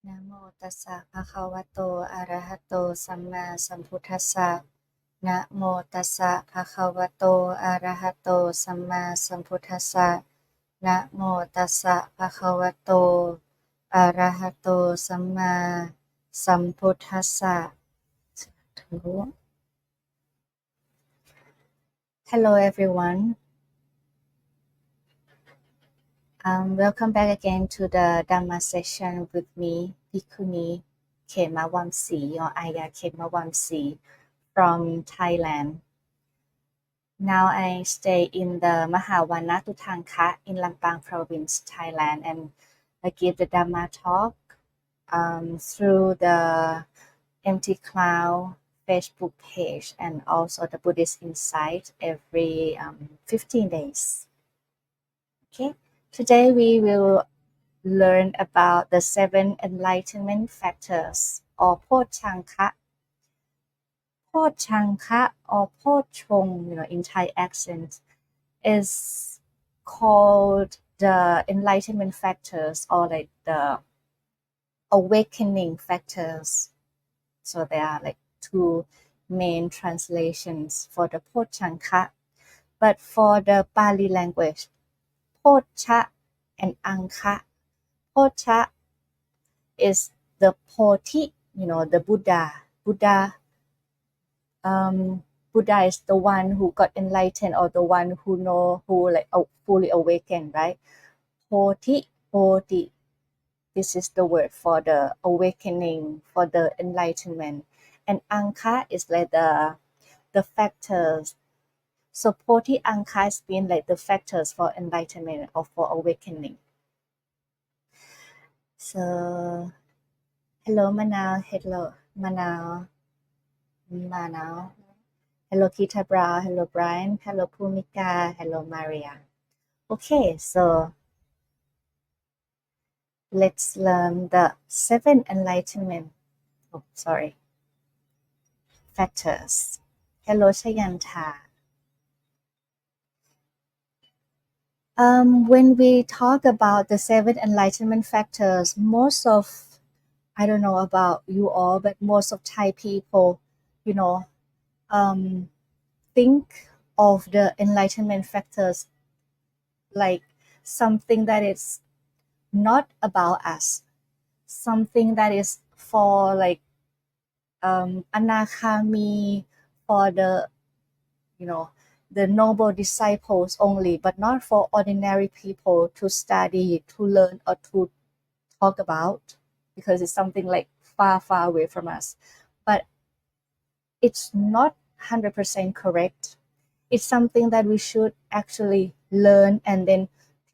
นะโมตัสสะภะคะวะโตอะระหะโตสัมมาสัมพุทธัสสะนะโมตัสสะภะคะวะโตอะระหะโตสัมมาสัมพุทธัสสะนะโมตัสสะภะคะวะโตอะระหะโตสัมมาสัมพุทธัสสะ Hello everyone. Welcome back again to the Dhamma session with me, Bhikkhuni Khemawamsi or Aya Khemawamsi from Thailand. Now I stay in the Mahavanatutangka in Lampang province, Thailand, and I give the Dhamma talk through the Empty Cloud Facebook page and also the Buddhist Insight every 15 days. Okay, today we will learn about the 7 enlightenment factors or Bojjhaṅga. Bojjhaṅga or Bojjhaṅga, in Thai accent, is called the enlightenment factors or like the awakening factors. So there are like two main translations for the Bojjhaṅga. But for the Pali language, Bojjha and Aṅga. Bojjha is the Bodhi, the Buddha. Buddha is the one who got enlightened or the one who fully awakened, right? Bodhi. This is the word for the awakening, for the enlightenment. And Aṅga is like the factors. So Bodhi Aṅga has been like the factors for enlightenment or for awakening. So, hello Manao, hello Manao. Hello Kita Brown, hello Brian, hello Pumika, hello Maria. Okay, so let's learn the 7 enlightenment factors. Hello Chayanta. When we talk about the 7 enlightenment factors, I don't know about you all, but most of Thai people, think of the enlightenment factors like something that is not about us, something that is for like anakhami, for the noble disciples only, but not for ordinary people to study, to learn, or to talk about, because it's something like far away from us. But it's not 100% correct. It's something that we should actually learn and then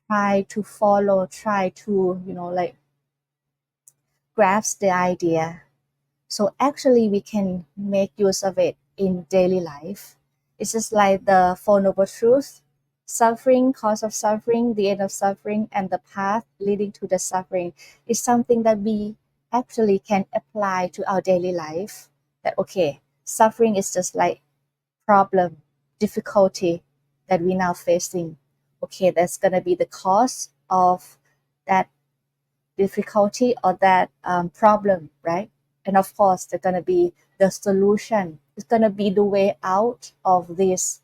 try to follow, try to grasp the idea. So actually we can make use of it in daily life. It's just like the Four Noble Truths: suffering, cause of suffering, the end of suffering, and the path leading to the suffering. Is something that we actually can apply to our daily life. That okay, suffering is just like problem, difficulty that we now facing. Okay, that's gonna be the cause of that difficulty or that problem, right? And of course, there's gonna be the solution. It's gonna be the way out of this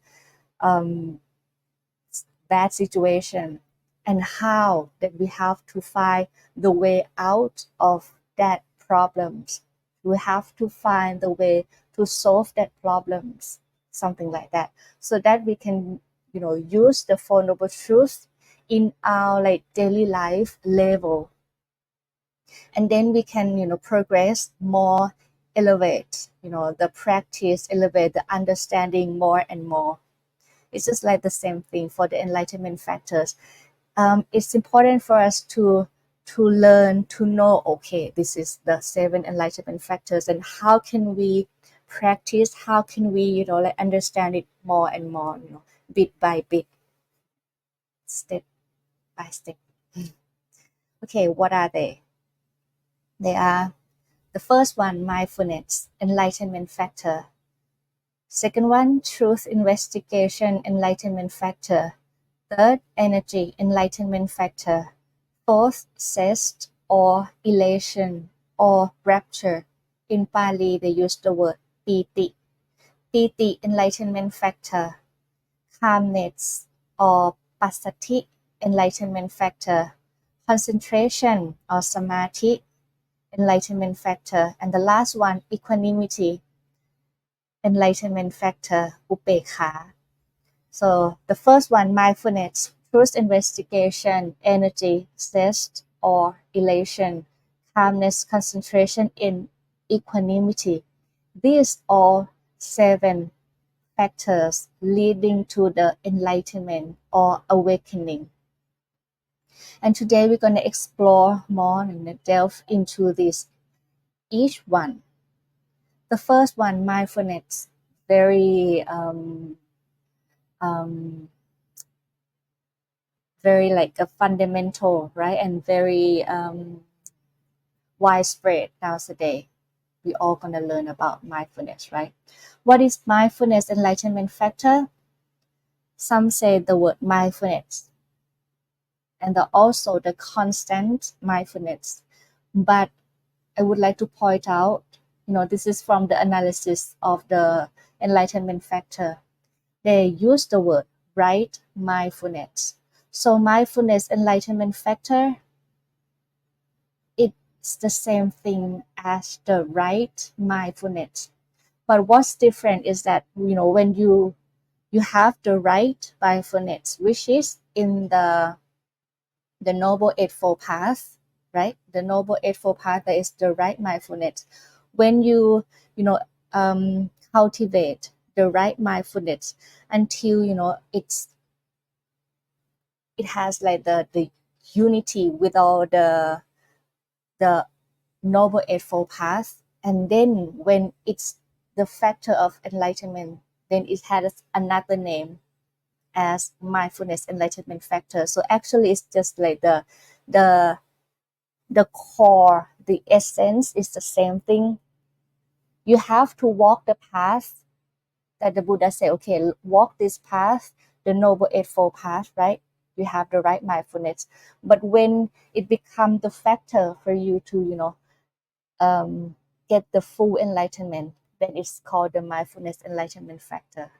bad situation, and how that we have to find the way out of that problems. We have to find the way to solve that problems, something like that, so that we can use the Four Noble Truths in our like daily life level, and then we can progress more, elevate the practice, elevate the understanding more and more. It's just like the same thing for the enlightenment factors. It's important for us to learn, to know, okay, this is the 7 enlightenment factors, and how can we practice, how can we understand it more and more, bit by bit, step by step. Okay, what are they? They are: the first one, mindfulness, enlightenment factor. Second one, truth investigation, enlightenment factor. Third, energy, enlightenment factor. Fourth, zest or elation, or rapture. In Pali, they use the word piti. Piti, enlightenment factor. Calmness or passathi, enlightenment factor. Concentration or samadhi, enlightenment factor. And the last one, equanimity, enlightenment factor, upekha. So the first one, mindfulness, truth investigation, energy, zest or elation, calmness, concentration, in equanimity. These are 7 factors leading to the enlightenment or awakening. And today we're going to explore more and delve into this, each one. The first one, mindfulness, very very like a fundamental, right? And very widespread nowadays. We all gonna learn about mindfulness, right? What is mindfulness enlightenment factor? Some say the word mindfulness, and also the constant mindfulness. But I would like to point out, this is from the analysis of the enlightenment factor. They use the word right mindfulness. So mindfulness enlightenment factor, it's the same thing as the right mindfulness. But what's different is that, when you have the right mindfulness, which is in the Noble Eightfold Path, right? The Noble Eightfold Path, that is the right mindfulness. When you cultivate the right mindfulness until, it has like the unity with all the Noble Eightfold Path. And then when it's the factor of enlightenment, then it has another name as mindfulness enlightenment factor. So actually it's just like the core, the essence is the same thing. You have to walk the path that the Buddha said, okay, walk this path, the Noble Eightfold Path, right? You have the right mindfulness. But when it becomes the factor for you to, get the full enlightenment, then it's called the mindfulness enlightenment factor.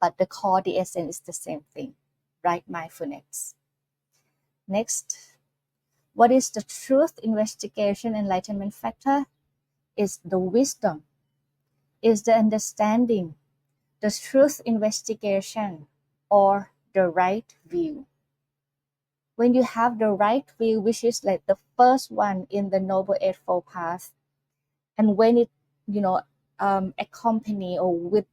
But the core, the essence is the same thing, right mindfulness. Next, what is the truth investigation enlightenment factor? Is the wisdom, is the understanding, the truth investigation, or the right view. When you have the right view, which is like the first one in the Noble Eightfold Path, and when it, accompany or with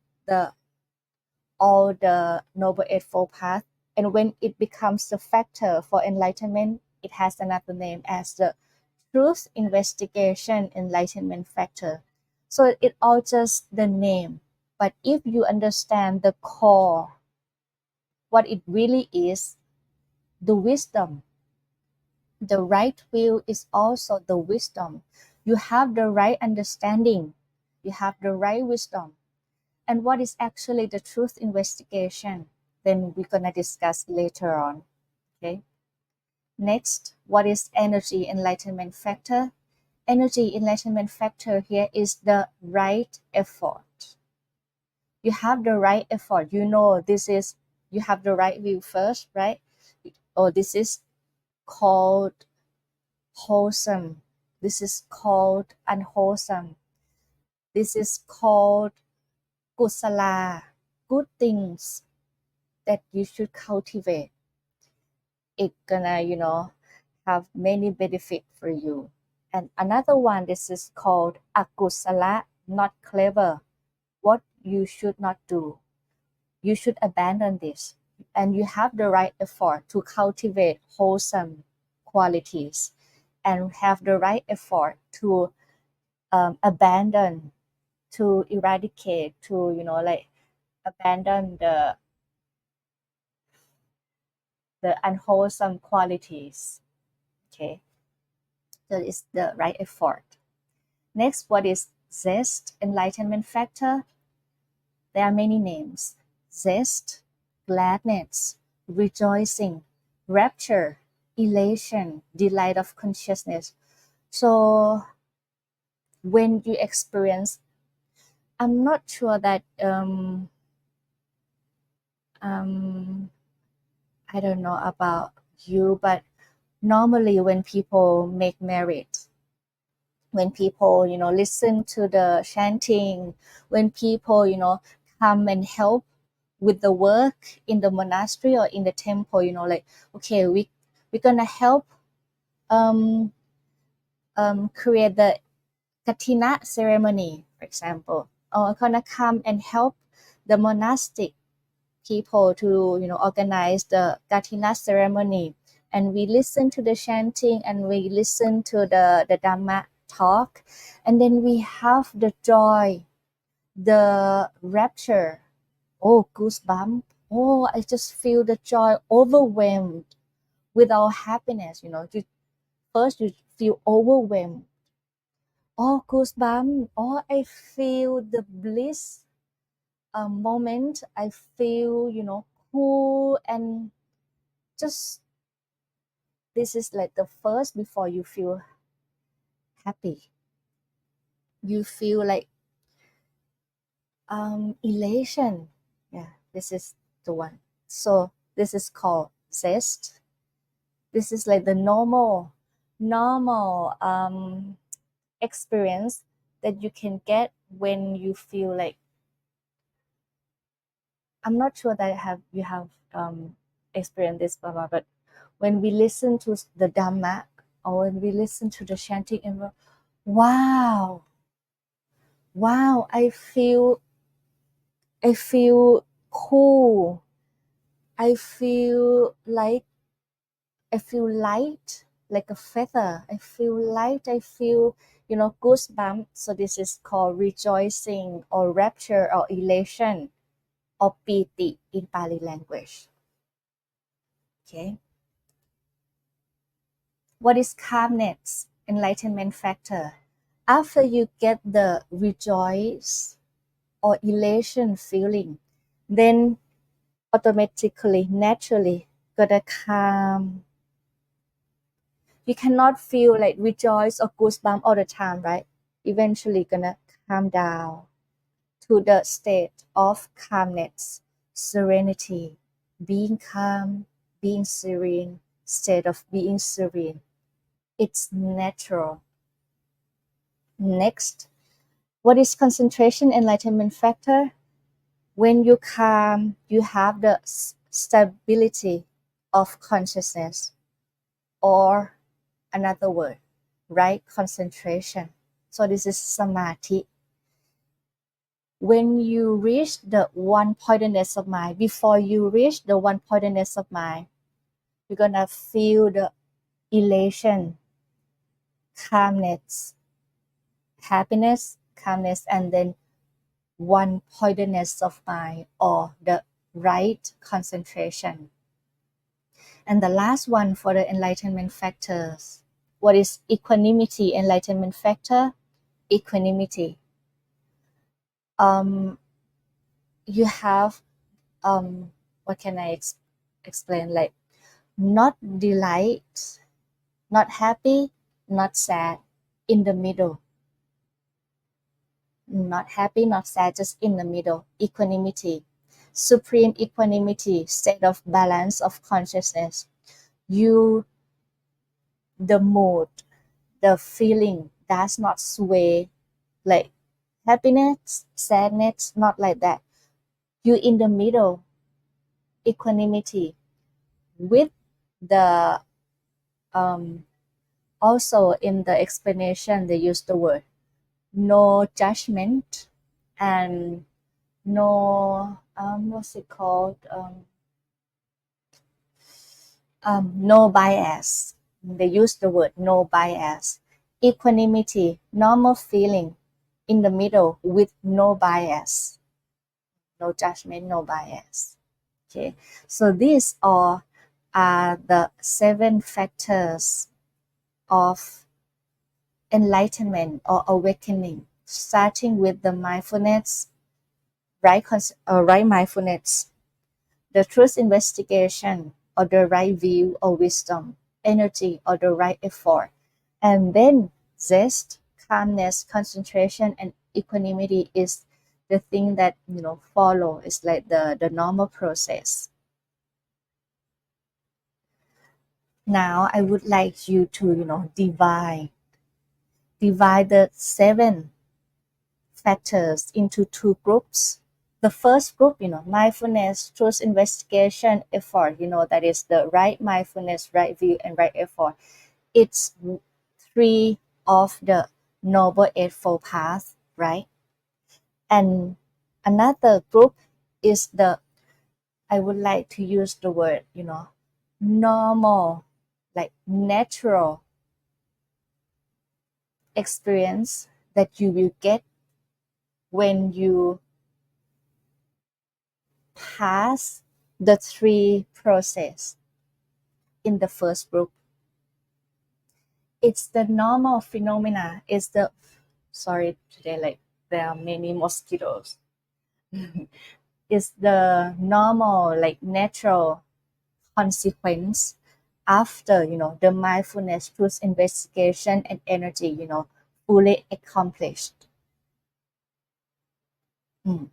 all the Noble Eightfold Path, and when it becomes the factor for enlightenment, it has another name as the truth investigation enlightenment factor. So it all just the name. But if you understand the core, what it really is, the wisdom, the right view is also the wisdom. You have the right understanding, you have the right wisdom. And what is actually the truth investigation? Then we're gonna discuss later on. Okay. Next, what is energy enlightenment factor? Energy enlightenment factor here is the right effort. You have the right effort. You have the right view first, right? Or this is called wholesome. This is called unwholesome. This is called kusala, good things that you should cultivate. It's gonna, have many benefit for you. And another one, this is called akusala, not clever. What you should not do. You should abandon this. And you have the right effort to cultivate wholesome qualities and have the right effort to abandon, to eradicate, to, abandon the unwholesome qualities. Okay. So it's the right effort. Next, what is zest, enlightenment factor? There are many names. Zest, gladness, rejoicing, rapture, elation, delight of consciousness. So when you experience, I'm not sure that I don't know about you, but normally when people make merit, when people, listen to the chanting, when people, come and help with the work in the monastery or in the temple, like, okay, we're gonna help um, create the katina ceremony, for example, or gonna come and help the monastic people to, organize the katina ceremony, and we listen to the chanting and we listen to the dhamma talk, and then we have the joy, the rapture, oh, goosebump, oh, I just feel the joy overwhelmed with our happiness, first you feel overwhelmed, oh, goosebump, oh, I feel the bliss moment, I feel, cool, and just this is like the first before you feel happy, you feel like elation, yeah, this is the one. So this is called zest. This is like the normal experience that you can get when you feel like, I'm not sure that you have experienced this blah, blah, but when we listen to the dhamma or when we listen to the chanting, and wow, I feel cool, I feel light like a feather, I feel light, I feel, goosebumps. So this is called rejoicing or rapture or elation or piti in Pali language. Okay. What is calmness? Enlightenment factor. After you get the rejoice or elation feeling, then automatically, naturally, gonna calm. You cannot feel like rejoice or goosebump all the time, right? Eventually gonna calm down to the state of calmness, serenity, being calm, being serene, state of being serene. It's natural. Next, what is concentration enlightenment factor? When you calm, you have the stability of consciousness, or another word, right? Concentration. So this is samadhi. When you reach the one pointedness of mind, before you reach the one pointedness of mind, you're gonna feel the elation, calmness, happiness, calmness, and then one pointedness of mind, or the right concentration. And the last one for the enlightenment factors, what is equanimity enlightenment factor? Equanimity. You have what can I explain, like not delight, not happy, not sad, in the middle. Not happy, not sad, just in the middle. Equanimity. Supreme equanimity, state of balance of consciousness. You, the mood, the feeling does not sway like happiness, sadness, not like that. You in the middle, equanimity, with the also in the explanation they use the word no judgment and no what's it called, no bias. They use the word no bias. Equanimity, normal feeling in the middle with no bias, no judgment, no bias. Okay, so these are the 7 factors of enlightenment or awakening, starting with the mindfulness, right mindfulness, the truth investigation, or the right view or wisdom, energy, or the right effort. And then zest, calmness, concentration, and equanimity is the thing that follow. It's like the normal process. Now I would like you to divide the 7 factors into 2 groups. The first group, mindfulness, truth investigation, effort, that is the right mindfulness, right view, and right effort. It's 3 of the Noble Eightfold Path, right? And another group is I would like to use the word, normal, like natural experience that you will get when you pass the 3 process in the first group. It's the normal phenomena. It's the sorry today, like there are many mosquitoes. It's the normal, like natural consequence after the mindfulness, truth investigation, and energy fully accomplished. Mm.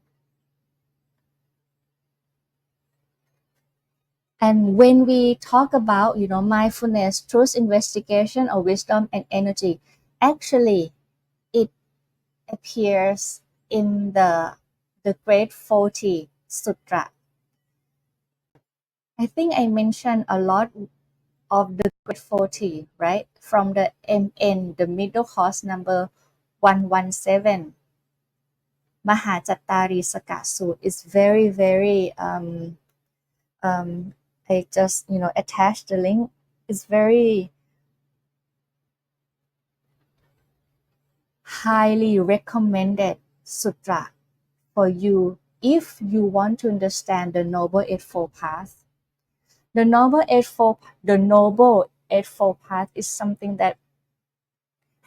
And when we talk about mindfulness, truth investigation, or wisdom and energy, actually it appears in the Great 40 Sutra. I think I mentioned a lot of the Great 40, right? From the MN, the middle course number 117, Mahajattari Suit is very, very, I just, attached the link. It's very highly recommended sutra for you if you want to understand the Noble Eightfold Path. The Noble Eightfold Path is something that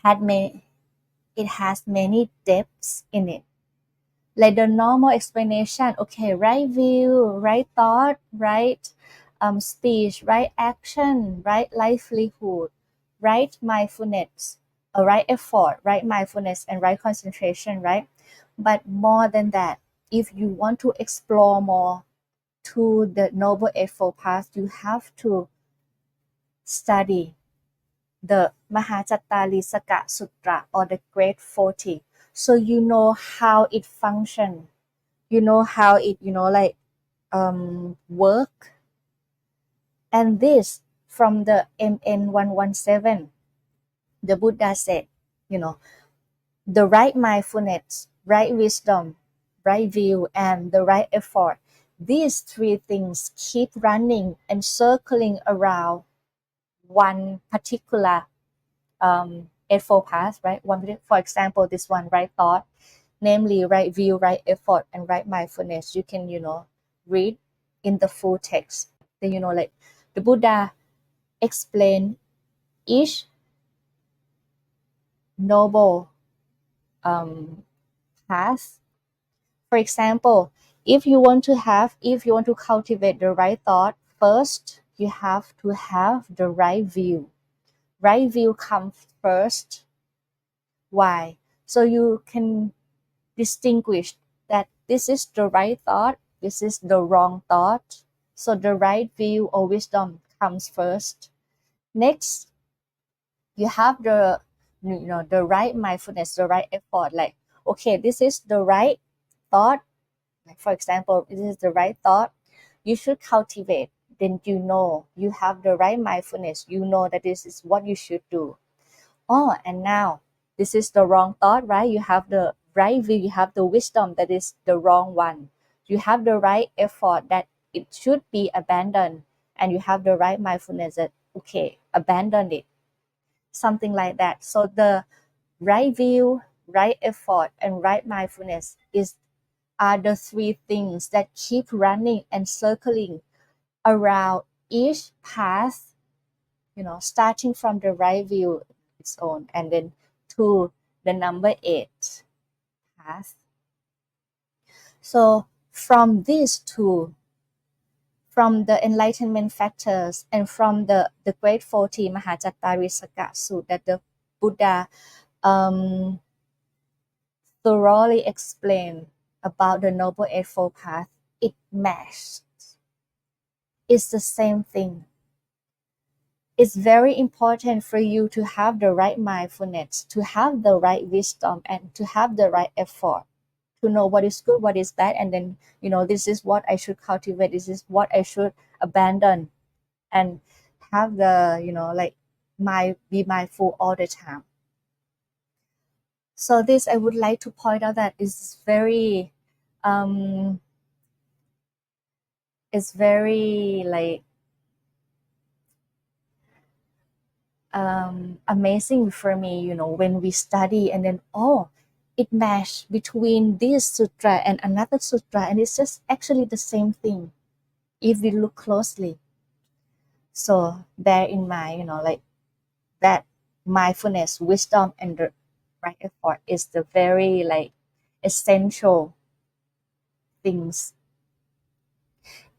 it has many depths in it. Like the normal explanation, okay, right view, right thought, right speech, right action, right livelihood, right mindfulness, right effort, right mindfulness, and right concentration, right? But more than that, if you want to explore more to the Noble Eightfold Path, you have to study the Mahajattarisaka Sutra or the Great 40. So you know how it functions, you know how it, work. And this from the MN 117, the Buddha said, the right mindfulness, right wisdom, right view, and the right effort. These 3 things keep running and circling around one particular Eightfold Path, right? For example, this one, right thought, namely right view, right effort, and right mindfulness. You can, read in the full text. Then, like the Buddha explained each noble path. For example, if you want to cultivate the right thought, first you have to have the right view. Right view comes first. Why? So you can distinguish that this is the right thought, this is the wrong thought. So the right view or wisdom comes first. Next, you have the right mindfulness, the right effort. Like, okay, this is the right thought. Like for example, this is the right thought. You should cultivate. Then you have the right mindfulness. You know that this is what you should do. Oh, and now this is the wrong thought, right? You have the right view, you have the wisdom that is the wrong one. You have the right effort that it should be abandoned, and you have the right mindfulness that, okay, abandon it. Something like that. So the right view, right effort, and right mindfulness are the 3 things that keep running and circling around each path, starting from the right view its own, and then to the number 8 path. So from these 2, from the enlightenment factors and from the Great 40 Mahajattarisaka Sutra, that the Buddha um, thoroughly explained about the Noble Eightfold Path, it matches. It's the same thing. It's very important for you to have the right mindfulness, to have the right wisdom, and to have the right effort to know what is good, what is bad, and then, this is what I should cultivate, this is what I should abandon, and have the, be mindful all the time. So this, I would like to point out that um, it's very like amazing for me, when we study and then, it matched between this sutra and another sutra, and it's just actually the same thing if we look closely. So bear in mind, that mindfulness, wisdom, and the right effort is the very essential things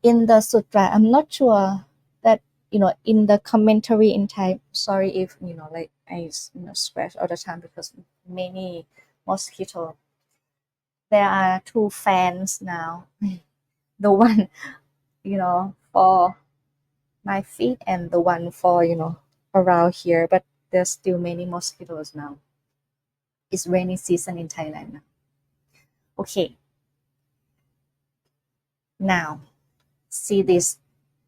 in the sutra. I'm not sure that, in the commentary in Thai. Sorry if I scratch all the time because many mosquito. There are two fans now. The one for my feet and the one for around here. But there's still many mosquitoes now. It's rainy season in Thailand now. Okay, now see this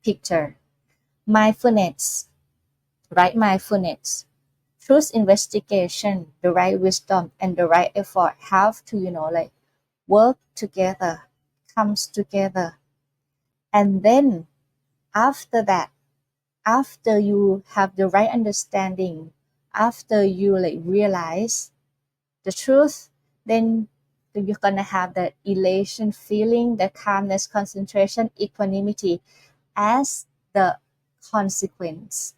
picture. Mindfulness, right mindfulness, truth investigation, the right wisdom, and the right effort have to, work together, comes together. And then after that, after you have the right understanding, after you realize the truth, then you're gonna have that elation feeling, the calmness, concentration, equanimity as the consequence.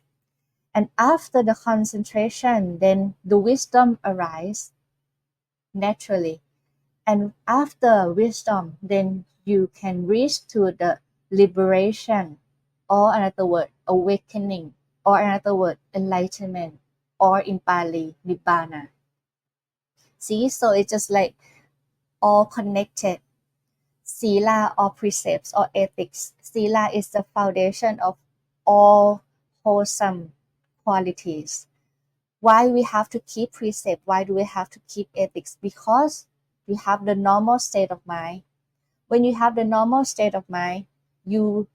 And after the concentration, then the wisdom arises naturally. And after wisdom, then you can reach to the liberation, or another word, awakening, or another word, enlightenment, or in Pali, nibbana. See, so it's just all connected. Sila or precepts or ethics. Sila is the foundation of all wholesome qualities. Why we have to keep precept? Why do we have to keep ethics? Because you have the normal state of mind. When you have the normal state of mind, you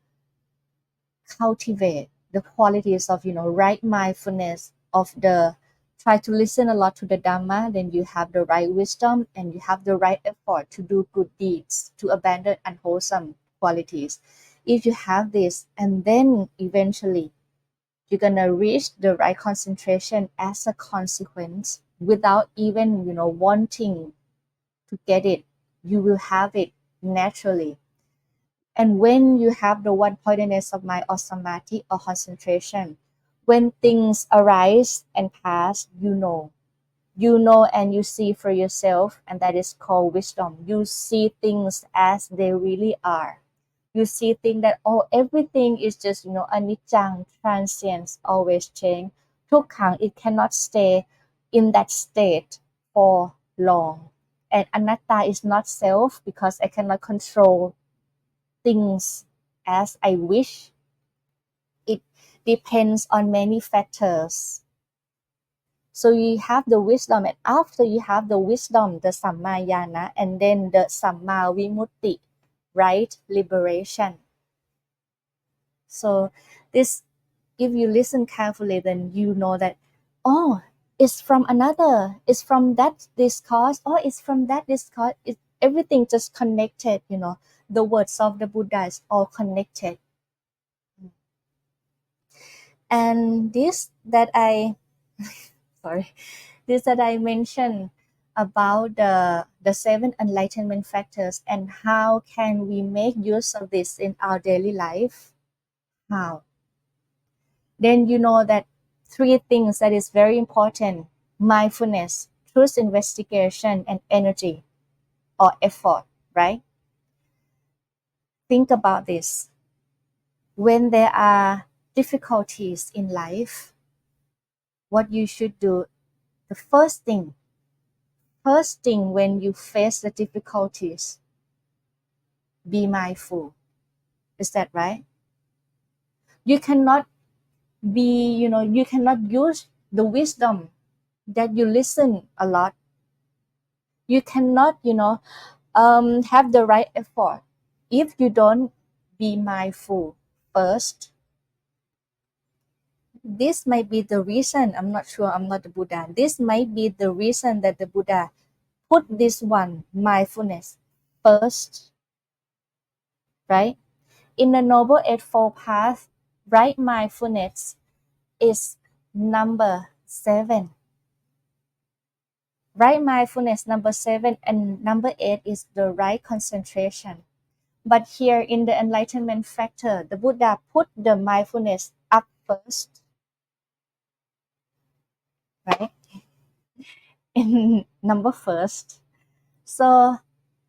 cultivate the qualities of right mindfulness, of the try to listen a lot to the dhamma, then you have the right wisdom and you have the right effort to do good deeds, to abandon unwholesome qualities. If you have this, and then eventually you're gonna reach the right concentration as a consequence without even wanting to get it. You will have it naturally. And when you have the one pointedness of mind or samadhi or concentration, when things arise and pass, and you see for yourself, and that is called wisdom. You see things as they really are. You see things that, everything is just, anicca, transience, always change. Dukkha, it cannot stay in that state for long. And anatta is not self because I cannot control things as I wish. It depends on many factors. So you have the wisdom, and after you have the wisdom, the sammayana, and then the samma vimutti, right? Liberation. So this, if you listen carefully, then you know that, it's from it's from that discourse, or it's from that discourse. Everything just connected, the words of the Buddha is all connected. And this that I sorry, this that I mentioned about the seven enlightenment factors, and how can we make use of this in our daily life? How? Then you know that three things that is very important: mindfulness, truth investigation, and energy or effort, right? Think about this. When there are difficulties in life, what you should do the first thing when you face the difficulties, be mindful. Is that right? You cannot you cannot use the wisdom that you listen a lot. You cannot, have the right effort if you don't be mindful first. This might be the reason, I'm not sure, I'm not the Buddha. This might be the reason that the Buddha put this one, mindfulness, first, right? In the Noble Eightfold Path, right mindfulness is number 7. Right mindfulness, number 7, and number 8 is the right concentration. But here in the Enlightenment Factor, the Buddha put the mindfulness up first, right? In number first. So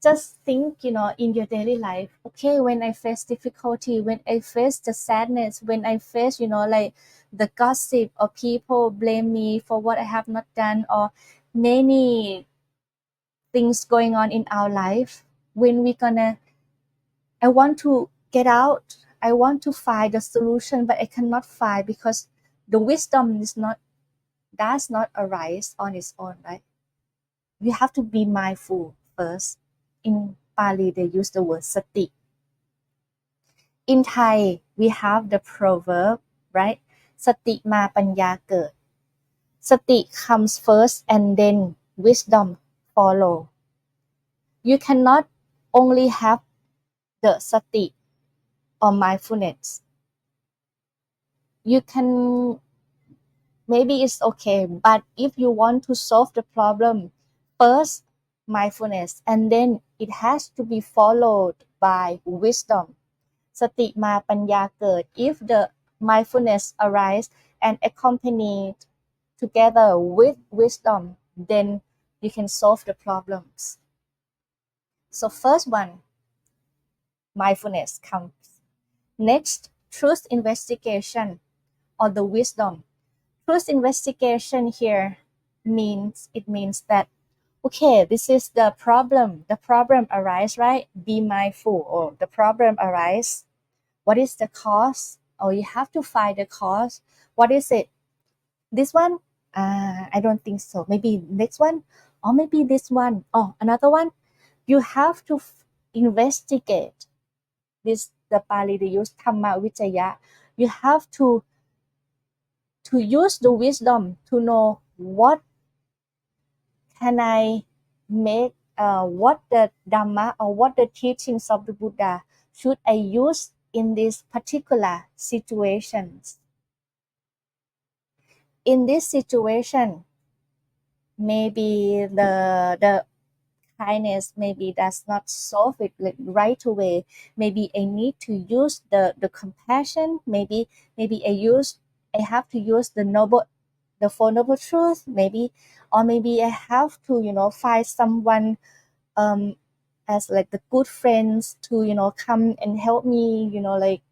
just think, in your daily life, okay, when I face difficulty, when I face the sadness, when I face, like the gossip or people blame me for what I have not done, or many things going on in our life, when we gonna, I want to get out, I want to find the solution, but I cannot find because the wisdom does not arise on its own, right? You have to be mindful first. In Pali, they use the word sati. In Thai, we have the proverb, right? Sati ma panya ket. Sati comes first and then wisdom follow. You cannot only have the sati or mindfulness. You can, maybe it's okay, but if you want to solve the problem, first mindfulness, and then it has to be followed by wisdom. Sati ma panya ket. If the mindfulness arise and accompanied together with wisdom, then you can solve the problems. So first one, mindfulness comes. Next, truth investigation or the wisdom. Truth investigation here means that, okay, this is the problem. The problem arise, right? Be mindful. Or the problem arise. What is the cause? Or you have to find the cause. What is it? This one? I don't think so. Maybe next one? Or maybe this one? Oh, another one? You have to investigate. This, the Pali, they use dhamma vicaya. You have to use the wisdom to know what can I make, what the dhamma or what the teachings of the Buddha should I use in these particular situations. In this situation, maybe the kindness maybe does not solve it like right away. Maybe I need to use the compassion. Maybe I have to use the Four Noble Truths, maybe, or maybe I have to, find someone, as like the good friends to, come and help me, like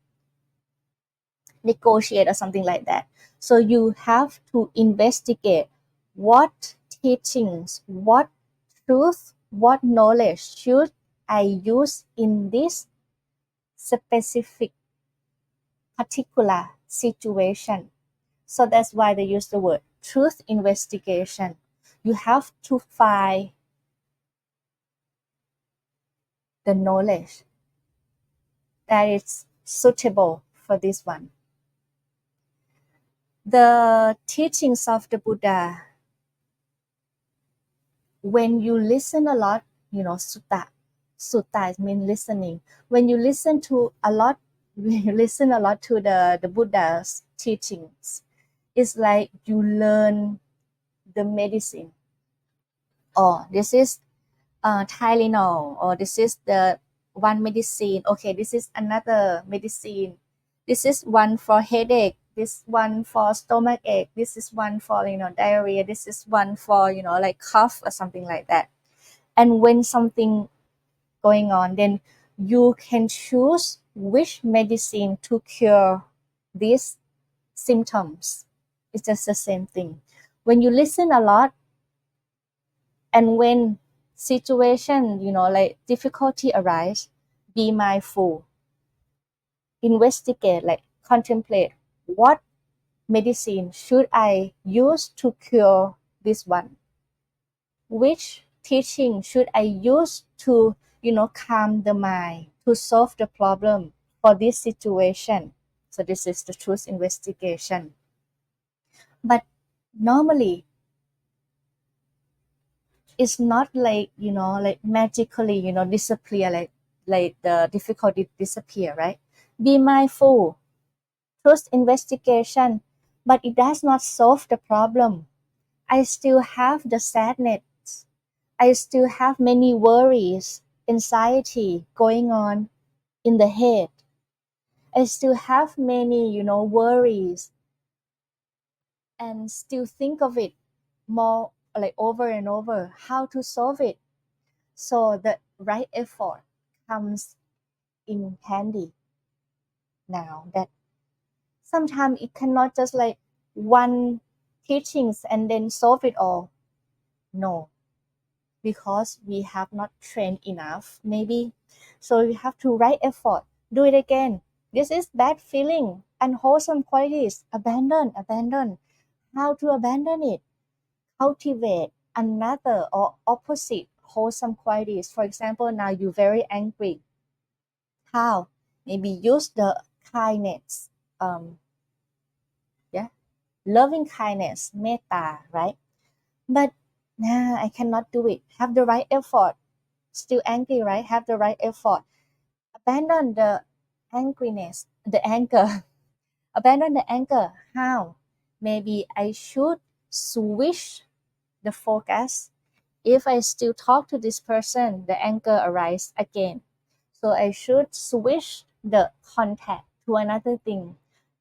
negotiate or something like that. So you have to investigate what teachings, what truth, what knowledge should I use in this specific particular situation. So that's why they use the word truth investigation. You have to find the knowledge that is suitable for this one. The teachings of the Buddha, when you listen a lot, sutta means listening. When you listen to a lot, when you listen a lot to the Buddha's teachings, it's like you learn the medicine. Oh, this is Tylenol, or this is the one medicine. Okay, this is another medicine. This is one for headache. This one for stomach ache. This is one for diarrhea. This is one for like cough or something like that. And when something going on, then you can choose which medicine to cure these symptoms. It's just the same thing. when you listen a lot, and when situation, like difficulty arise, be mindful, investigate, like contemplate, what medicine should I use to cure this one? Which teaching should I use to, calm the mind, to solve the problem for this situation? So this is the truth investigation. But normally, it's not like, like magically, disappear, like the difficulty disappear, right? Be mindful, truth investigation, but it does not solve the problem. I still have the sadness. I still have many worries, anxiety going on in the head. I still have many, worries, and still think of it more, like over and over, how to solve it. So the right effort comes in handy now, that sometimes it cannot just like one teachings and then solve it all. No, because we have not trained enough, maybe. So you have to right effort, do it again. This is bad feeling, unwholesome qualities. Abandon. How to abandon it? Cultivate another or opposite wholesome qualities. For example, now you're very angry. How? Maybe use the kindness. Yeah, loving kindness, metta, right? But nah, I cannot do it. Have the right effort. Still angry, right? Have the right effort. Abandon the angriness, the anger. Abandon the anger. How? Maybe I should switch the focus. If I still talk to this person, the anger arises again. So I should switch the contact to another thing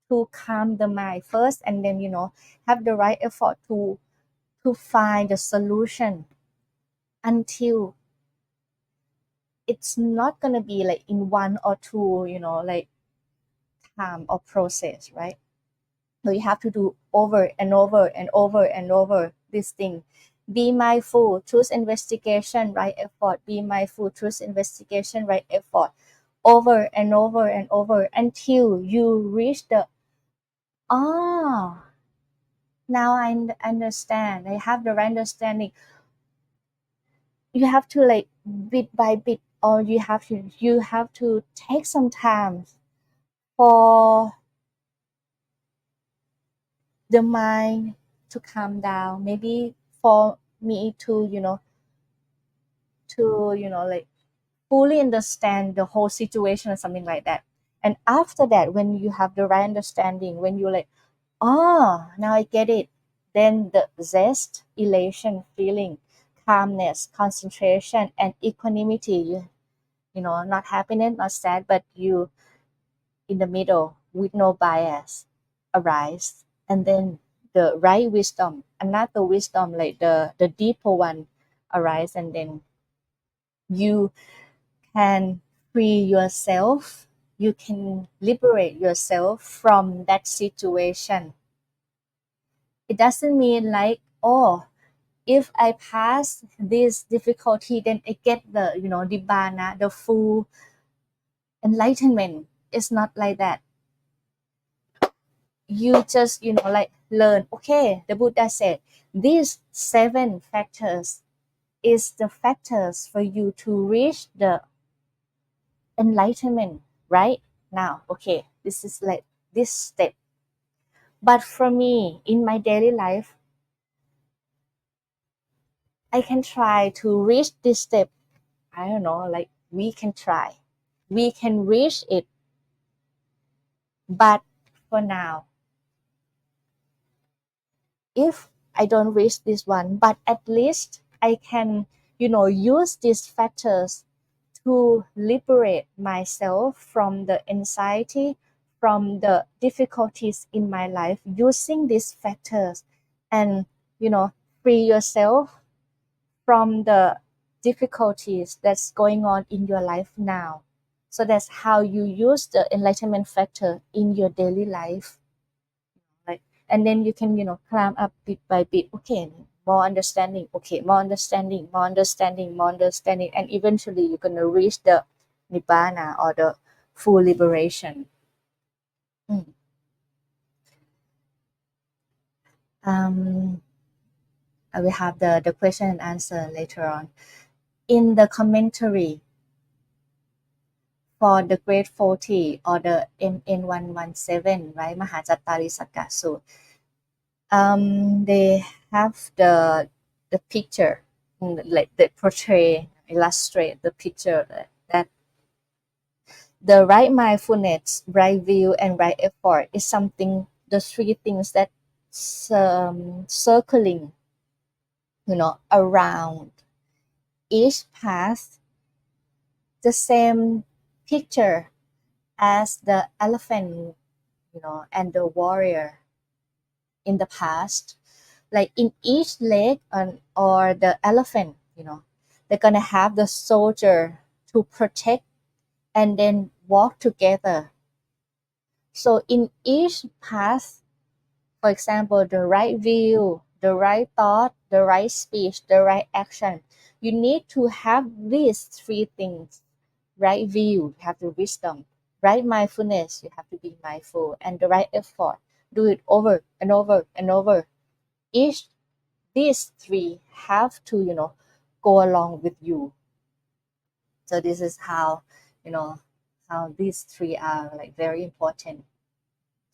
to calm the mind first, and then, have the right effort to find the solution until it's not gonna be like in one or two, like time or process, right? So you have to do over and over and over and over this thing. Be mindful, truth investigation, right effort. Be mindful, truth investigation, right effort. Over and over and over until you reach the ah. Now I understand. I have the right understanding. You have to like bit by bit, or you have to take some time for the mind to calm down, maybe for me to like fully understand the whole situation or something like that. And after that, when you have the right understanding, when you like, oh, now I get it, then the zest, elation feeling, calmness, concentration, and equanimity, not happiness, not sad, but you in the middle with no bias arise. And then the right wisdom, another wisdom, like the deeper one arise, and then you can free yourself, you can liberate yourself from that situation. It doesn't mean like, oh, if I pass this difficulty, then I get the, nibbana, the full enlightenment. It's not like that. You just, like learn, okay, the Buddha said these 7 factors is the factors for you to reach the enlightenment right now. Okay, this is like this step. But for me, in my daily life, I can try to reach this step. I don't know, like we can try, we can reach it. But for now, if I don't reach this one, but at least I can, use these factors to liberate myself from the anxiety, from the difficulties in my life, using these factors, and, free yourself from the difficulties that's going on in your life now. So that's how you use the enlightenment factor in your daily life. Like and then you can climb up bit by bit. Okay, more understanding. Okay, more understanding, more understanding, more understanding, and eventually you're gonna reach the nibbana or the full liberation. Mm. I will have the question and answer later on. In the commentary for the grade 40 or the MN117, right, Mahajattarisakka Sutta, they have the picture, like they portray, illustrate the picture that the right mindfulness, right view, and right effort is something, the three things that circling, around each path, the same picture as the elephant, and the warrior in the past. Like in each leg or the elephant, they're gonna have the soldier to protect and then walk together. So in each path, for example, the right view, the right thought, the right speech, the right action, you need to have these three things. Right view, you have the wisdom. Right mindfulness, you have to be mindful. And the right effort, do it over and over and over. Each these three have to go along with you. So this is how you know how these three are like very important.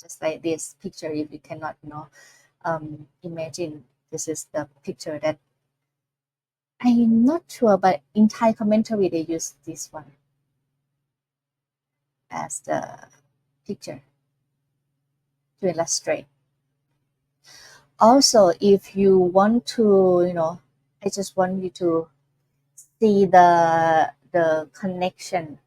Just like this picture, if you cannot imagine, this is the picture that I'm not sure, but in Thai commentary they use this one as the picture to illustrate. Also, if you want to, I just want you to see the connection.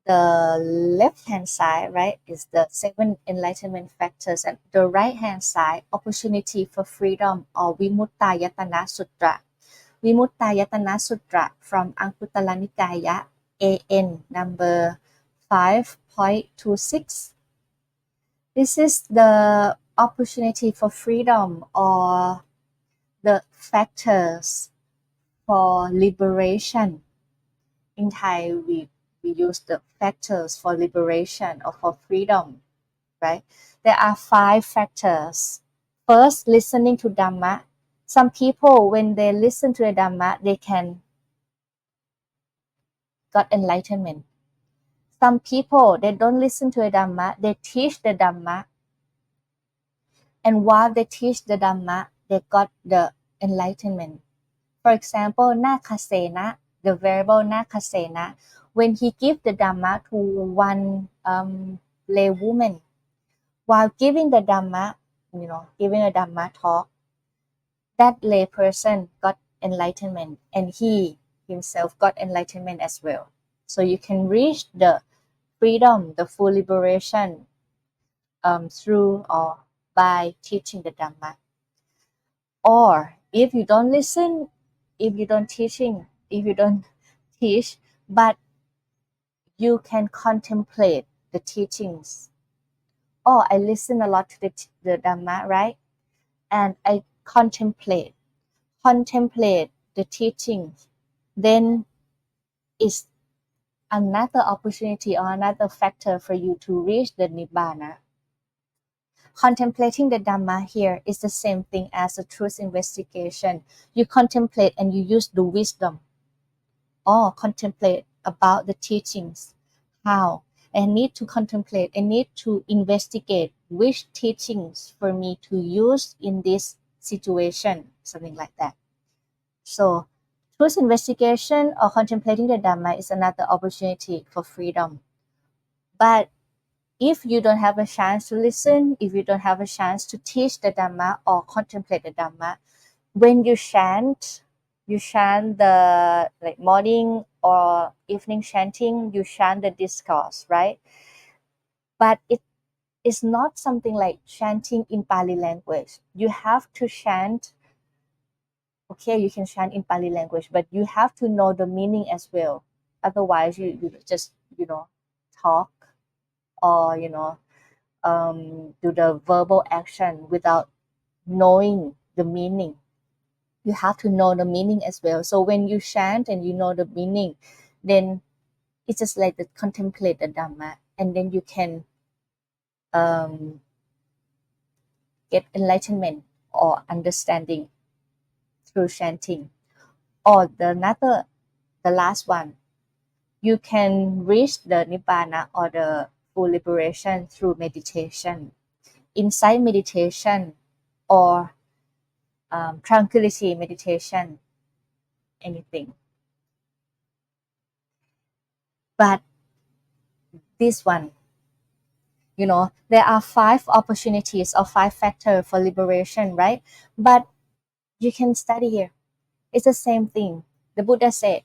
The left hand side, right, is the 7 enlightenment factors, and the right hand side, opportunity for freedom, or Vimuttayatana Sutra. Vimuttayatana Sutra from Anguttara Nikaya, AN number 5.26. This is the opportunity for freedom, or the factors for liberation. In Thai, we use the factors for liberation or for freedom, right? There are 5 factors. First, listening to Dhamma. Some people, when they listen to the Dhamma, they can got enlightenment. Some people, they don't listen to the Dhamma, they teach the Dhamma, and while they teach the Dhamma, they got the enlightenment. For example, Nakasena, the variable Nakasena, when he gave the Dhamma to one lay woman, while giving the Dhamma, giving a Dhamma talk, that lay person got enlightenment, and he himself got enlightenment as well. So you can reach the freedom, the full liberation through or by teaching the Dhamma. Or if you don't listen, if you don't teach, but you can contemplate the teachings. Oh, I listen a lot to the Dhamma, right? And I contemplate the teachings. Then it's another opportunity or another factor for you to reach the Nibbana. Contemplating the Dhamma here is the same thing as a truth investigation. You contemplate and you use the wisdom, or contemplate about the teachings. How? I need to contemplate, I need to investigate which teachings for me to use in this situation, something like that. So, truth investigation or contemplating the Dhamma is another opportunity for freedom. But if you don't have a chance to listen, if you don't have a chance to teach the Dhamma or contemplate the Dhamma, when you chant the like morning or evening chanting, you chant the discourse, right? But it is not something like chanting in Pali language. You have to chant. Okay, you can chant in Pali language, but you have to know the meaning as well. Otherwise, you just talk, or do the verbal action without knowing the meaning. You have to know the meaning as well. So when you chant and you know the meaning, then it's just like the contemplate the Dhamma, and then you can um, get enlightenment or understanding through chanting. Or the last one, you can reach the Nibbana or the full liberation through meditation, insight meditation, or tranquility meditation, anything. But this one, there are 5 opportunities or 5 factors for liberation, right? But you can study here. It's the same thing. The Buddha said,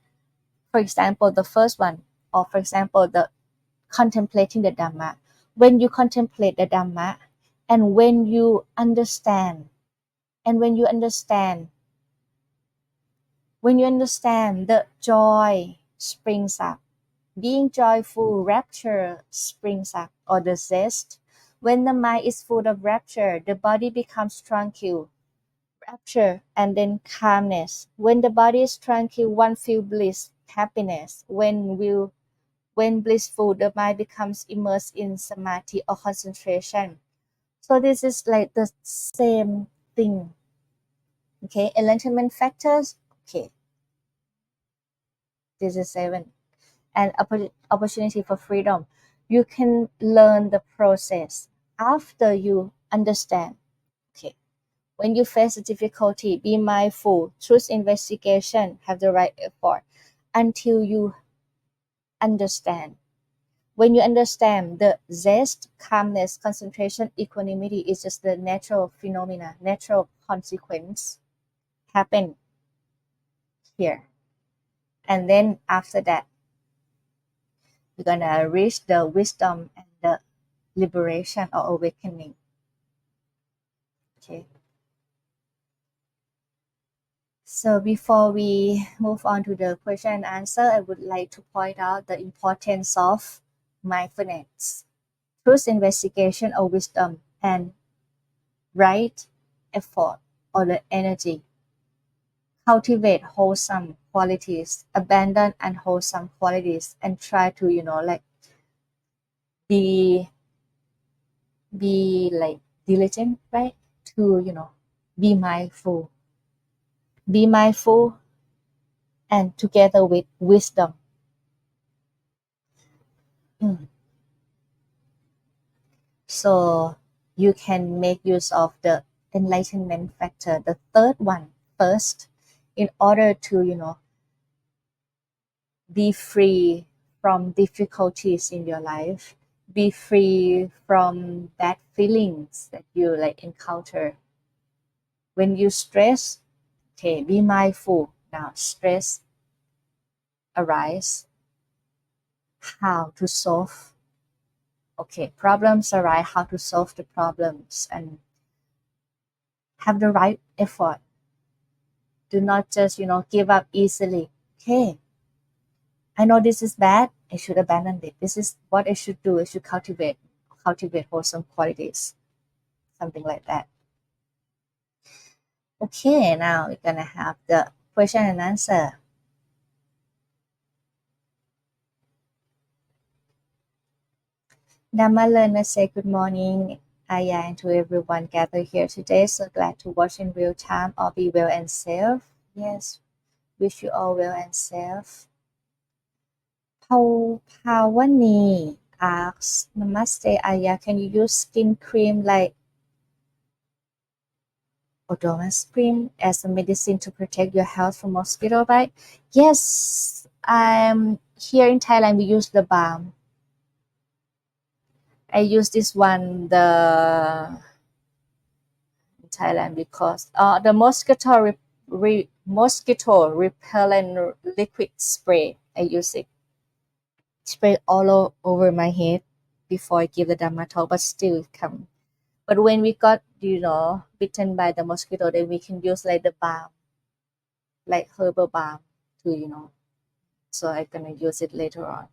for example, the first one, or for example, the contemplating the Dhamma. When you contemplate the Dhamma, and when you understand, and when you understand, the joy springs up. Being joyful, rapture springs up, or the zest. When the mind is full of rapture, the body becomes tranquil. Rapture and then calmness. When the body is tranquil, one feels bliss, happiness. When blissful, the mind becomes immersed in samadhi or concentration. So this is like the same thing. Okay, enlightenment factors. Okay, this is 7. And opportunity for freedom. You can learn the process after you understand. Okay, when you face a difficulty, be mindful, choose investigation, have the right effort until you understand. When you understand, the zest, calmness, concentration, equanimity is just the natural phenomena, natural consequence happen here. And then after that, we're gonna reach the wisdom and the liberation or awakening. Okay. So before we move on to the question and answer, I would like to point out the importance of mindfulness, truth investigation or wisdom, and right effort or the energy. Cultivate wholesome qualities, abandon unwholesome qualities, and try to, like be like diligent, right? To, be mindful. Be mindful and together with wisdom. Mm. So you can make use of the enlightenment factor, the third one first, in order to, be free from difficulties in your life, be free from bad feelings that you like encounter. When you stress, okay, be mindful. Now stress arise, how to solve. Okay, problems arise, how to solve the problems, and have the right effort. Do not just, give up easily. Okay, I know this is bad. I should abandon it. This is what I should do. I should cultivate wholesome qualities. Something like that. Okay, now we're gonna have the question and answer. Dhamma learner say good morning, Aya, and to everyone gathered here today. So glad to watch in real time. All be well and safe. Yes, wish you all well and safe. Pawani asks, Namaste, Aya. Can you use skin cream like odomus cream as a medicine to protect your health from mosquito bite? Yes, here in Thailand we use the balm. I use this one in Thailand because the mosquito repellent liquid spray. I use it, spray all over my head before I give the Dhamma talk, but still come. But when we got bitten by the mosquito, then we can use like the balm, like herbal balm to So I'm gonna use it later on.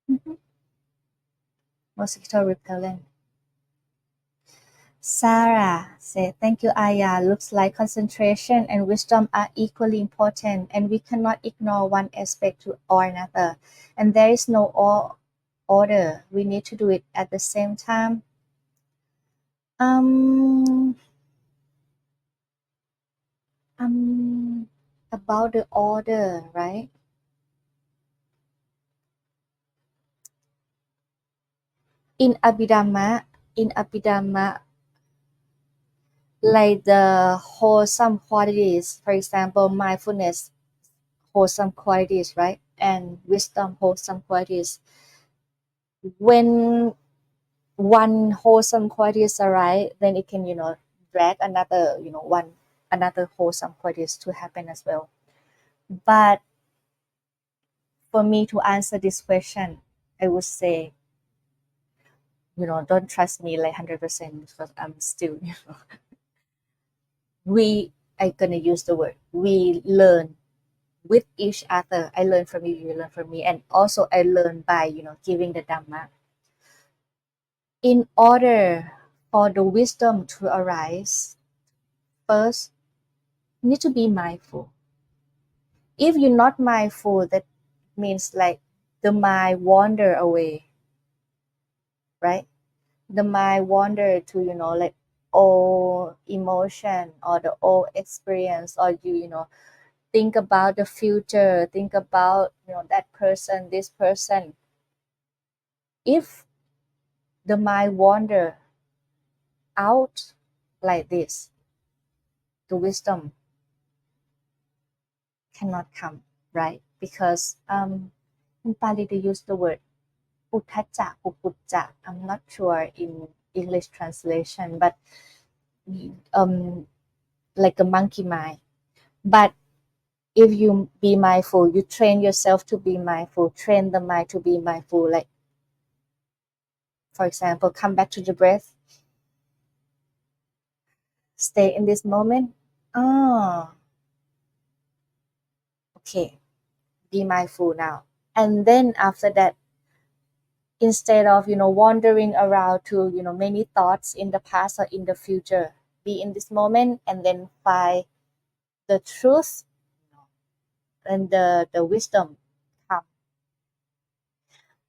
Mhm. mosquito repellent. Sarah said, thank you, Aya. Looks like concentration and wisdom are equally important, and we cannot ignore one aspect to or another. And there is no order. We need to do it at the same time. Um, about the order, right? In Abhidhamma, like the wholesome qualities, for example, mindfulness, wholesome qualities, right? And wisdom, wholesome qualities. When one wholesome qualities arise, then it can, drag another, another wholesome qualities to happen as well. But for me to answer this question, I would say, don't trust me like 100% because I'm still, I gonna use the word, we learn with each other. I learn from you, you learn from me, and also I learn by, giving the Dhamma. In order for the wisdom to arise, first, you need to be mindful. If you're not mindful, that means like the mind wander away, right? The mind wander to, like old emotion or the old experience, or you think about the future, think about, that person, this person. If the mind wander out like this, the wisdom cannot come, right? Because in Pali they use the word uttaja, upujja. I'm not sure in English translation, but um, like a monkey mind. But if you be mindful, you train yourself to be mindful, train the mind to be mindful. Like, for example, come back to the breath, stay in this moment. Ah, okay, be mindful now. And then after that, instead of, wandering around to, many thoughts in the past or in the future, be in this moment and then find the truth and the wisdom come.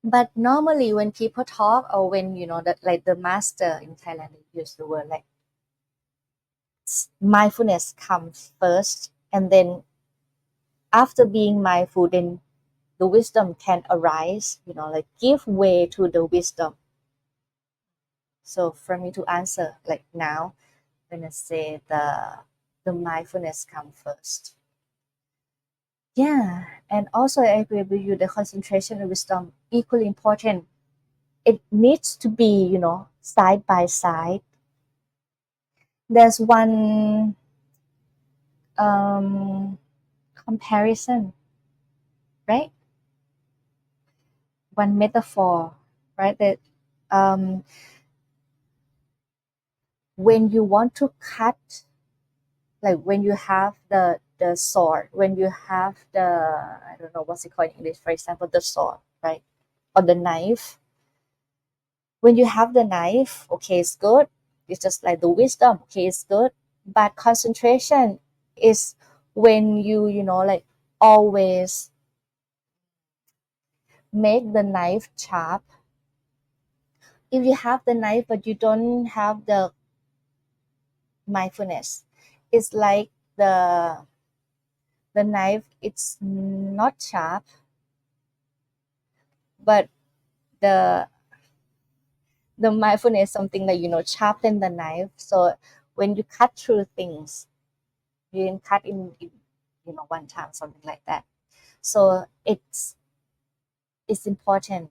But normally when people talk, or when, that like the master in Thailand, they use the word like mindfulness comes first, and then after being mindful, then the wisdom can arise, like give way to the wisdom. So for me to answer like now, when I say the mindfulness come first. Yeah, and also I agree with you, the concentration and wisdom equally important. It needs to be, side by side. There's one um, comparison, right? One metaphor, right? That um, when you want to cut, like when you have the sword, when you have the, I don't know what's it called in English, for example, the sword, right? Or the knife. When you have the knife, okay, it's good. It's just like the wisdom, okay, it's good. But concentration is when you know, like always make the knife sharp. If you have the knife but you don't have the mindfulness, it's like the knife, it's not sharp, but the the mindfulness is something that, sharpen the knife. So when you cut through things, you can cut in, one time, something like that. So it's important.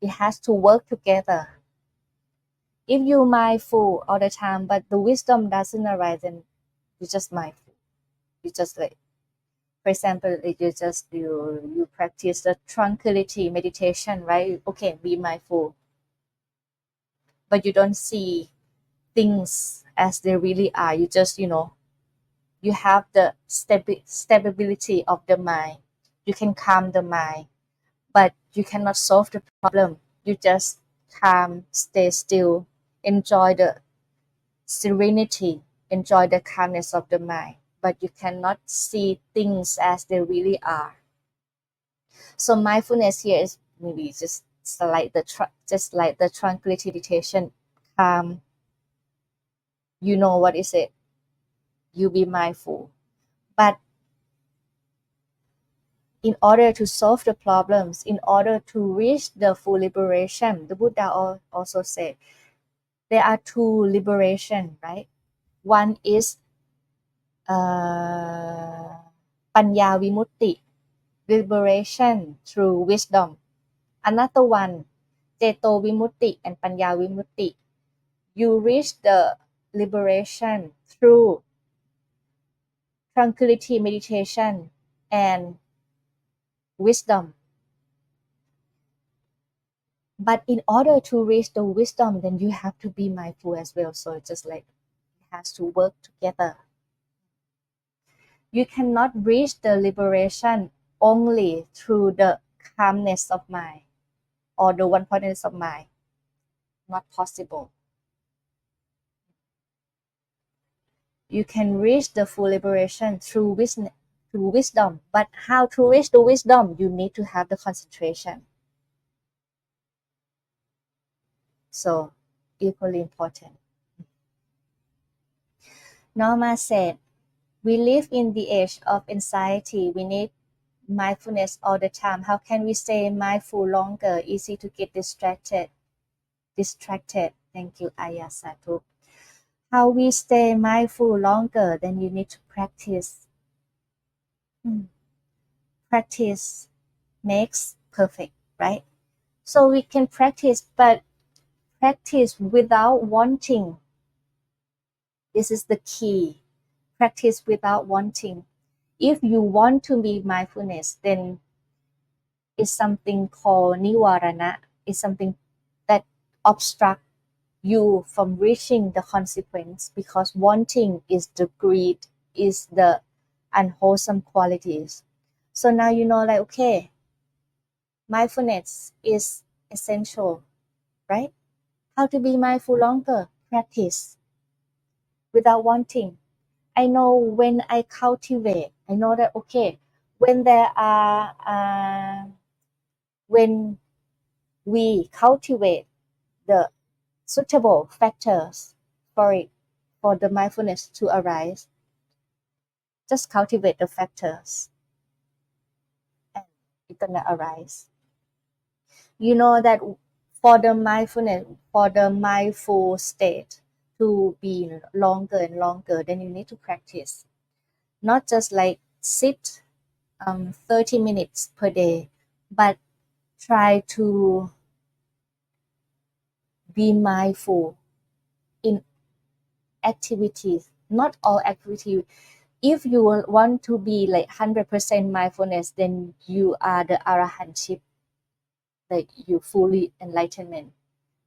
It has to work together. If you're mindful all the time but the wisdom doesn't arise, then you're just mindful. You just like, for example, if you practice the tranquility meditation, right? Okay, be mindful, but you don't see things as they really are. You just, you have the stability of the mind. You can calm the mind, but you cannot solve the problem. You just calm, stay still, enjoy the serenity, enjoy the calmness of the mind, but you cannot see things as they really are. So mindfulness here is maybe just like the tranquility meditation, calm. You know what is it? You be mindful. But in order to solve the problems, in order to reach the full liberation, the Buddha also said there are two liberation, right? One is panya vimutti, liberation through wisdom. Another one, ceto vimutti and panya vimutti. You reach the liberation through tranquility meditation and wisdom. But in order to reach the wisdom, then you have to be mindful as well. So it's just like it has to work together. You cannot reach the liberation only through the calmness of mind or the one-pointedness of mind. Not possible. You can reach the full liberation through wisdom. But how to reach the wisdom? You need to have the concentration. So equally important. Norma said, we live in the age of anxiety. We need mindfulness all the time. How can we stay mindful longer? Easy to get distracted. Thank you, Aya Satu. How we stay mindful longer? Then you need to practice. Practice makes perfect, right? So we can practice, but practice without wanting. This is the key. Practice without wanting. If you want to be mindfulness, then it's something called nivarana. It's something that obstruct you from reaching the consequence, because wanting is the greed, is the unwholesome qualities. So now you know, like, okay, mindfulness is essential, right? How to be mindful longer? Practice without wanting. I know when I cultivate, I know that, okay, when there are when we cultivate the suitable factors for it, for the mindfulness to arise, just cultivate the factors and it's gonna arise. You know that for the mindfulness, for the mindful state to be longer and longer, then you need to practice. Not just like sit 30 minutes per day, but try to be mindful in activities, not all activities. If you want to be like 100% mindfulness, then you are the arahantship, like you fully enlightenment.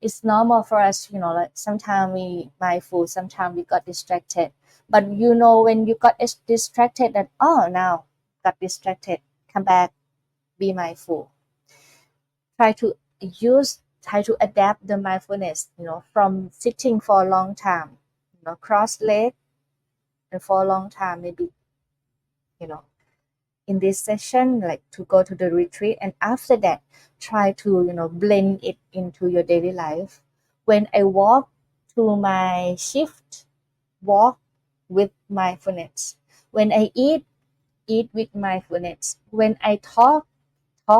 It's normal for us, like sometimes we mindful, sometimes we got distracted. But when you got distracted, that, oh, now got distracted, come back, be mindful. Try to adapt the mindfulness, from sitting for a long time, cross leg and for a long time, maybe, you know, in this session, like to go to the retreat, and after that, try to, blend it into your daily life. When I walk to my shift, walk with mindfulness. When I eat with mindfulness. When I talk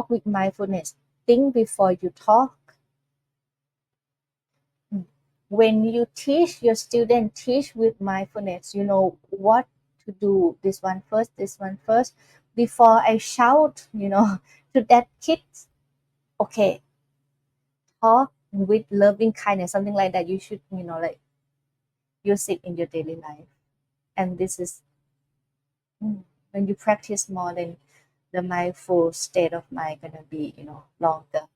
with mindfulness. Think before you talk. When you teach your student, teach with mindfulness. You know what to do. This one first. Before I shout, to that kid, okay, talk with loving kindness, something like that. You should, like use it in your daily life. And this is when you practice more, then the mindful state of mind gonna be, longer.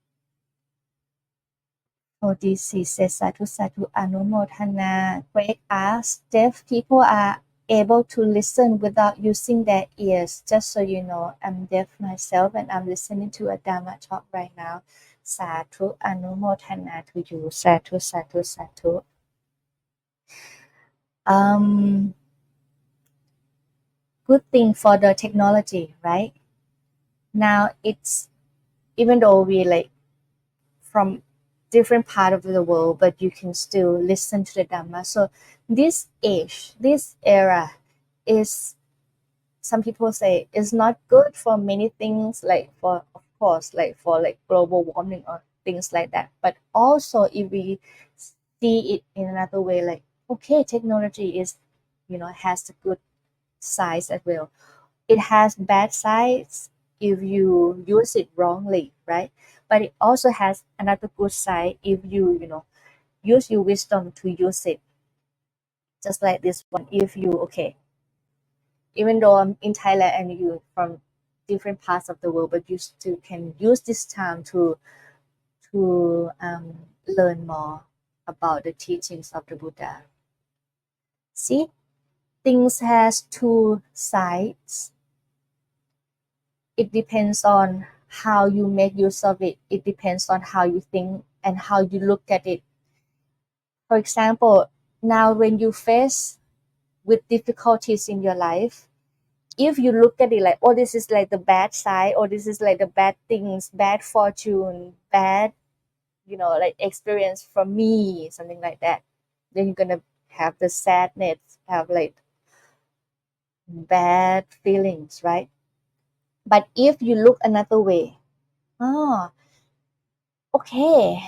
ODC says Satu Anumodhana. Great ask. Deaf people are able to listen without using their ears. Just so you know, I'm deaf myself and I'm listening to a Dhamma talk right now. สาธุอนุโมทนา to you สาธุสาธุสาธุ good thing for the technology, right? Now it's even though we like from different part of the world, but you can still listen to the Dhamma. So this age, this era is, some people say, is not good for many things, like for, of course, like for like global warming or things like that. But also if we see it in another way, like, okay, technology is, has a good sides as well. It has bad sides if you use it wrongly, right? But it also has another good side if you use your wisdom to use it. Just like this one, if you, okay, even though I'm in Thailand and you from different parts of the world, but you still can use this time to learn more about the teachings of the Buddha. See, things has two sides. It depends on how you make use of it. It depends on how you think and how you look at it. For example, now when you face with difficulties in your life, if you look at it like, oh, this is like the bad side, or this is like the bad things, bad fortune, bad, like experience from me, something like that, then you're gonna have the sadness, have like bad feelings, right? But if you look another way, oh, okay,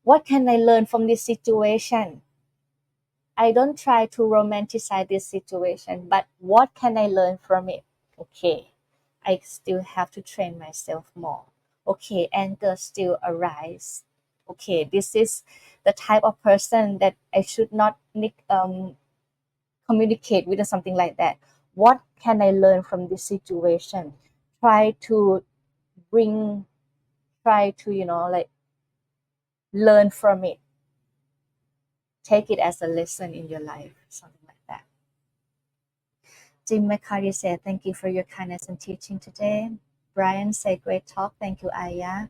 what can I learn from this situation? I don't try to romanticize this situation, but what can I learn from it? Okay, I still have to train myself more. Okay, anger still arise. Okay, this is the type of person that I should not communicate with, or something like that. What can I learn from this situation? Try to bring, try to, like learn from it. Take it as a lesson in your life, something like that. Jim McCarty said, thank you for your kindness and teaching today. Brian said, great talk. Thank you, Aya.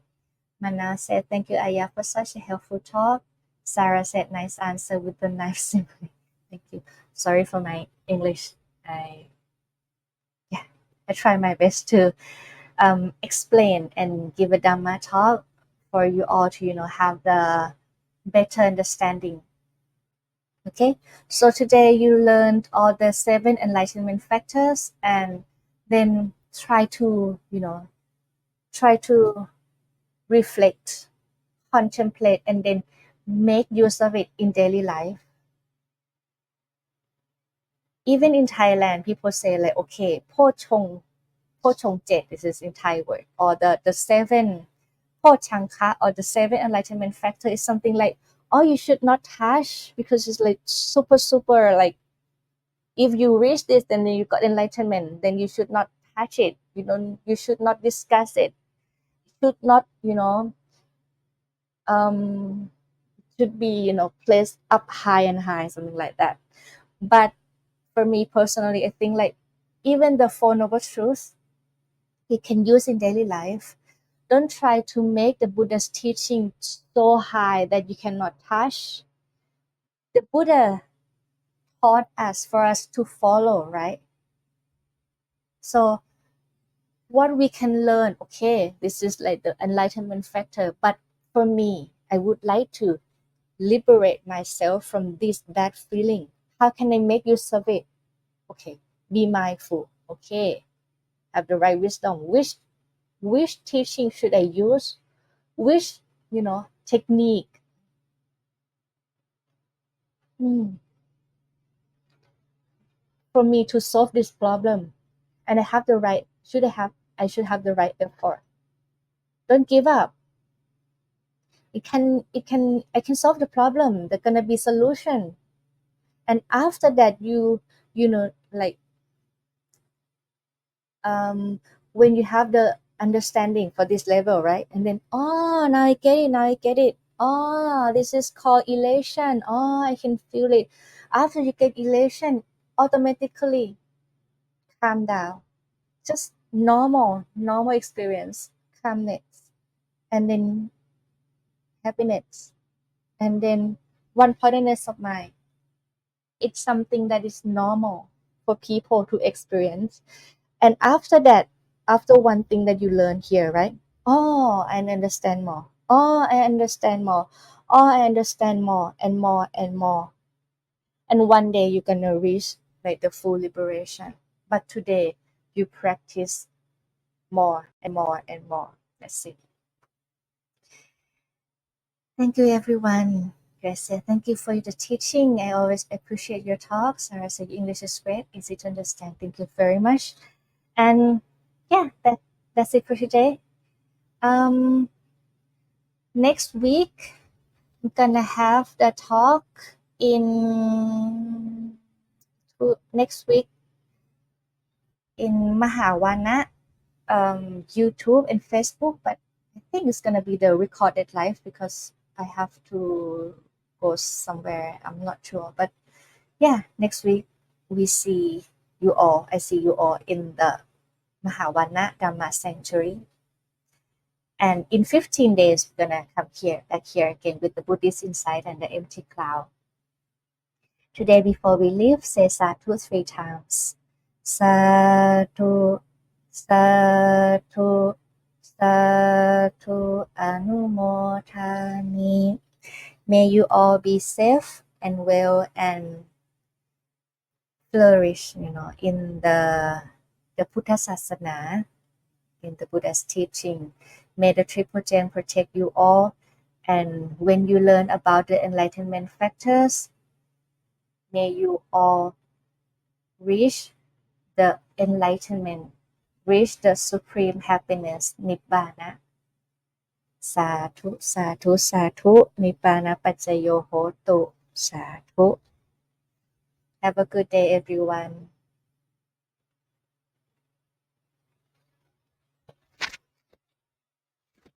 Mana said, thank you, Aya, for such a helpful talk. Sarah said, nice answer with the nice simply. Thank you. Sorry for my English. I try my best to explain and give a Dhamma talk for you all to, have the better understanding. Okay, so today you learned all the 7 enlightenment factors, and then try to, try to reflect, contemplate, and then make use of it in daily life. Even in Thailand, people say like, okay, Bojjhaṅga 7, this is in Thai word, or the 7 Bojjhaṅga, or the 7 enlightenment factor is something like, oh, you should not touch because it's like super, super, like, if you reach this, then you got enlightenment, then you should not touch it. You should not discuss it. Should not, should be, placed up high and high, something like that. But for me personally, I think like even the Four Noble Truths, you can use in daily life. Don't try to make the Buddha's teaching so high that you cannot touch. The Buddha taught us for us to follow, right? So what we can learn, okay, this is like the enlightenment factor, but for me, I would like to liberate myself from this bad feeling. How can I make use of it? Okay, be mindful. Okay, have the right wisdom. Which teaching should I use? Which, technique? For me to solve this problem, and I have the right. I should have the right effort. Don't give up. I can solve the problem. There's gonna be solution, and after that, like, when you have the understanding for this level, right? And then, oh, now I get it. Now I get it. Oh, this is called elation. Oh, I can feel it. After you get elation, automatically calm down. Just normal experience, calmness. and then happiness, and then one-pointedness of mind. It's something that is normal for people to experience. And after that, after one thing that you learn here, right? Oh, I understand more. Oh, I understand more. Oh, I understand more and more and more. And one day you're gonna reach like the full liberation. But today you practice more and more and more. That's it. Thank you, everyone. Grace, thank you for the teaching. I always appreciate your talks. Sarah said English is great, easy to understand. Thank you very much. And yeah, that's it for today. Um, Next week I'm gonna have the talk in next week in Mahawana, YouTube and Facebook, but I think it's gonna be the recorded live because I have to go somewhere. I'm not sure, but yeah, next week we see you all. I see you all in the Mahawana Dhamma Sanctuary. And in 15 days, we're gonna come back here again with the Buddhist insight and the empty cloud. Today, before we leave, say sadhu 3 times. Sadhu, sadhu, sadhu, anumotani. May you all be safe and well and flourish, in the Buddha Sasana, in the Buddha's teaching. May the Triple Gem protect you all. And when you learn about the enlightenment factors, may you all reach the enlightenment, reach the supreme happiness, Nibbana. Sadhu, sadhu, sadhu, Nibbana Paccaya Hotu. Sadhu. Have a good day, everyone.